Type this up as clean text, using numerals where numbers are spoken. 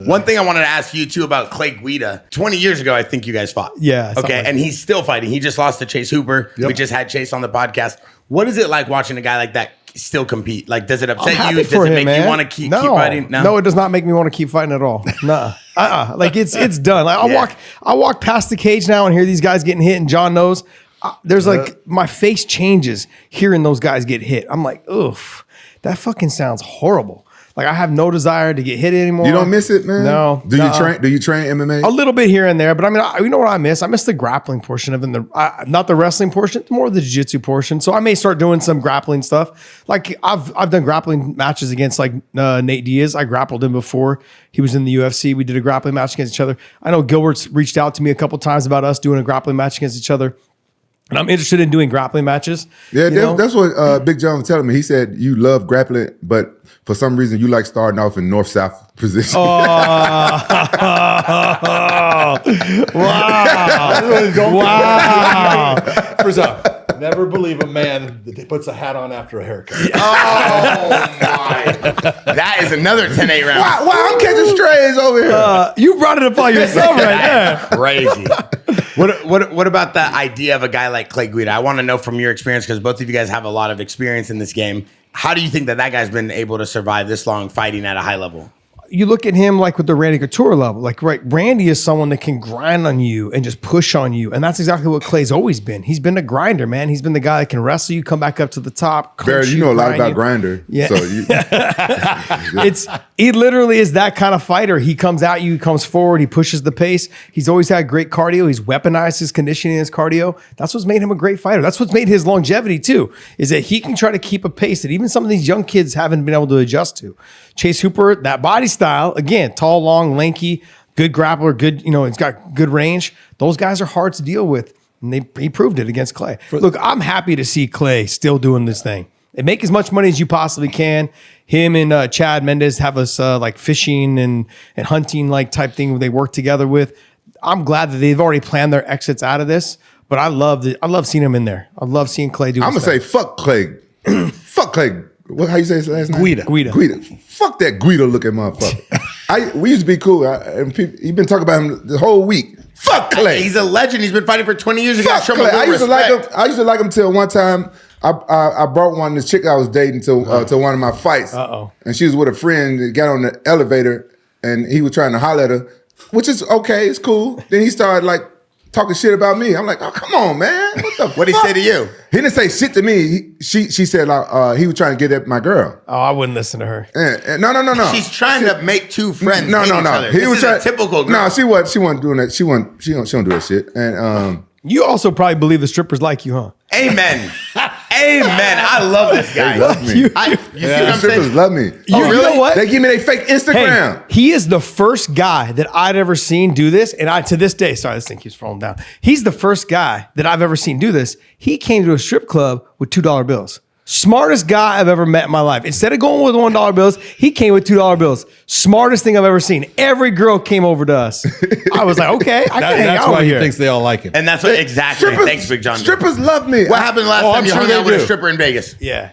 One thing I wanted to ask you too about Clay Guida. 20 years ago, I think you guys fought. Yeah. Okay. And he's still fighting. He just lost to Chase Hooper. Yep. We just had Chase on the podcast. What is it like watching a guy like that still compete? Like, does it upset I'm you? happy for Does it him, make you man. want to keep No. fighting? No, it does not make me want to keep fighting at all. Nah. Like it's done. Like I walk past the cage now and hear these guys getting hit, and John knows. There's like my face changes hearing those guys get hit. I'm like, oof, that fucking sounds horrible. Like I have no desire to get hit anymore. You don't miss it, man? No. Do you train? Do you train MMA? A little bit here and there, but I mean, you know what I miss? I miss the grappling portion of it, not the wrestling portion, more the jiu-jitsu portion. So I may start doing some grappling stuff. Like I've done grappling matches against like Nate Diaz. I grappled him before he was in the UFC. We did a grappling match against each other. I know Gilbert's reached out to me a couple times about us doing a grappling match against each other. And I'm interested in doing grappling matches. Yeah, that's what Big John was telling me. He said you love grappling, but for some reason you like starting off in north-south position. Oh, wow. First off, never believe a man that puts a hat on after a haircut. Oh my! That is another 10-8 round. Wow, I'm catching strays over here. You brought it upon yourself right there. Crazy. What about the idea of a guy like Clay Guida? I want to know from your experience, because both of you guys have a lot of experience in this game. How do you think that guy's been able to survive this long fighting at a high level? You look at him like with the Randy Couture level. Like, right, Randy is someone that can grind on you and just push on you. And that's exactly what Clay's always been. He's been a grinder, man. He's been the guy that can wrestle you, come back up to the top. Barry, you know a lot about grinder. Yeah. So you, he literally is that kind of fighter. He comes at you, he comes forward, he pushes the pace. He's always had great cardio. He's weaponized his conditioning and his cardio. That's what's made him a great fighter. That's what's made his longevity too, is that he can try to keep a pace that even some of these young kids haven't been able to adjust to. Chase Hooper, that body style, again, tall, long, lanky, good grappler, good, he's got good range. Those guys are hard to deal with. And he proved it against Clay. Look, I'm happy to see Clay still doing this thing. And make as much money as you possibly can. Him and Chad Mendez have us like fishing and hunting like type thing where they work together with. I'm glad that they've already planned their exits out of this. But I love seeing him in there. I love seeing Clay do. I'm gonna say fuck Clay. Fuck Clay. How you say his last name? Guida. Fuck that Guida looking motherfucker. We used to be cool. You've been talking about him the whole week. Fuck Clay. He's a legend. He's been fighting for 20 years. Fuck Clay. I used to like him till one time. I brought this chick I was dating to one of my fights. And she was with a friend that got on the elevator and he was trying to holler at her, which is okay, it's cool. Then he started like talking shit about me. I'm like, oh, come on, man. What the What'd he say to you? He didn't say shit to me. She said he was trying to get at my girl. Oh, I wouldn't listen to her. No. She's trying to make two friends. No. Each other. He was a typical girl. No, she wasn't doing that. She don't do that shit. And you also probably believe the strippers like you, huh? Amen. Amen. I love this guy. They love me. You see what I'm strippers saying? love me. You know what? They give me their fake Instagram. Hey, he is the first guy that I'd ever seen do this. And to this day, sorry, this thing keeps falling down. He's the first guy that I've ever seen do this. He came to a strip club with $2 bills. Smartest guy I've ever met in my life. Instead of going with $1 bills, he came with $2 bills. Smartest thing I've ever seen. Every girl came over to us. I was like, okay, I can hang That's out why he here. thinks they all like him. And that's what exactly. Thanks, Big John. Strippers love me. What happened last time I'm you sure hung they out with a do. stripper in Vegas? Yeah.